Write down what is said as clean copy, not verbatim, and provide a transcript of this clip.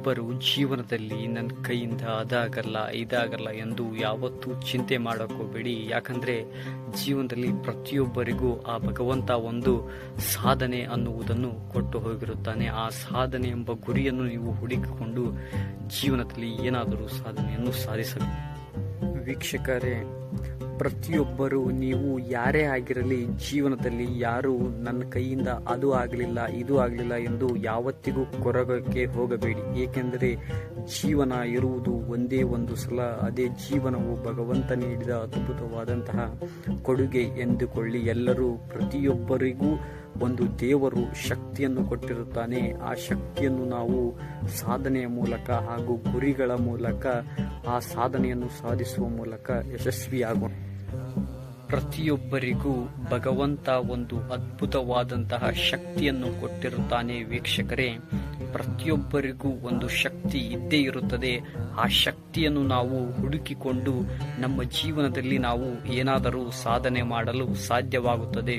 ಪ್ರತಿಯೊಬ್ಬರು ಜೀವನದಲ್ಲಿ ನನ್ನ ಕೈಯಿಂದ ಅದಾಗಲ್ಲ ಇದಾಗಲ್ಲ ಎಂದು ಯಾವತ್ತೂ ಚಿಂತೆ ಮಾಡೋಕ್ಕೋಗಬೇಡಿ. ಯಾಕಂದರೆ ಜೀವನದಲ್ಲಿ ಪ್ರತಿಯೊಬ್ಬರಿಗೂ ಆ ಭಗವಂತ ಒಂದು ಸಾಧನೆ ಅನ್ನುವುದನ್ನು ಕೊಟ್ಟು ಹೋಗಿರುತ್ತಾನೆ. ಆ ಸಾಧನೆ ಎಂಬ ಗುರಿಯನ್ನು ನೀವು ಹುಡುಕಿಕೊಂಡು ಜೀವನದಲ್ಲಿ ಏನಾದರೂ ಸಾಧನೆಯನ್ನು ಸಾಧಿಸಬೇಕು. ವೀಕ್ಷಕರೇ, ಪ್ರತಿಯೊಬ್ಬರು ನೀವು ಯಾರೇ ಆಗಿರಲಿ ಜೀವನದಲ್ಲಿ ಯಾರು ನನ್ನ ಕೈಯಿಂದ ಅದು ಆಗಲಿಲ್ಲ ಇದು ಆಗಲಿಲ್ಲ ಎಂದು ಯಾವತ್ತಿಗೂ ಕೊರಗಕ್ಕೆ ಹೋಗಬೇಡಿ. ಏಕೆಂದರೆ ಜೀವನ ಇರುವುದು ಒಂದೇ ಒಂದು ಸಲ. ಅದೇ ಜೀವನವು ಭಗವಂತ ನೀಡಿದ ಅದ್ಭುತವಾದಂತಹ ಕೊಡುಗೆ ಎಂದುಕೊಳ್ಳಿ. ಎಲ್ಲರೂ ಪ್ರತಿಯೊಬ್ಬರಿಗೂ ಒಂದು ದೇವರು ಶಕ್ತಿಯನ್ನು ಕೊಟ್ಟಿರುತ್ತಾನೆ. ಆ ಶಕ್ತಿಯನ್ನು ನಾವು ಸಾಧನೆಯ ಮೂಲಕ ಹಾಗೂ ಗುರಿಗಳ ಮೂಲಕ ಆ ಸಾಧನೆಯನ್ನು ಸಾಧಿಸುವ ಮೂಲಕ ಯಶಸ್ವಿಯಾಗೋಣ. ಪ್ರತಿಯೊಬ್ಬರಿಗೂ ಭಗವಂತ ಒಂದು ಅದ್ಭುತವಾದಂತಹ ಶಕ್ತಿಯನ್ನು ಕೊಟ್ಟಿರುತ್ತಾನೆ. ವೀಕ್ಷಕರೇ, ಪ್ರತಿಯೊಬ್ಬರಿಗೂ ಒಂದು ಶಕ್ತಿ ಇದ್ದೇ ಇರುತ್ತದೆ. ಆ ಶಕ್ತಿಯನ್ನು ನಾವು ಹುಡುಕಿಕೊಂಡು ನಮ್ಮ ಜೀವನದಲ್ಲಿ ನಾವು ಏನಾದರೂ ಸಾಧನೆ ಮಾಡಲು ಸಾಧ್ಯವಾಗುತ್ತದೆ.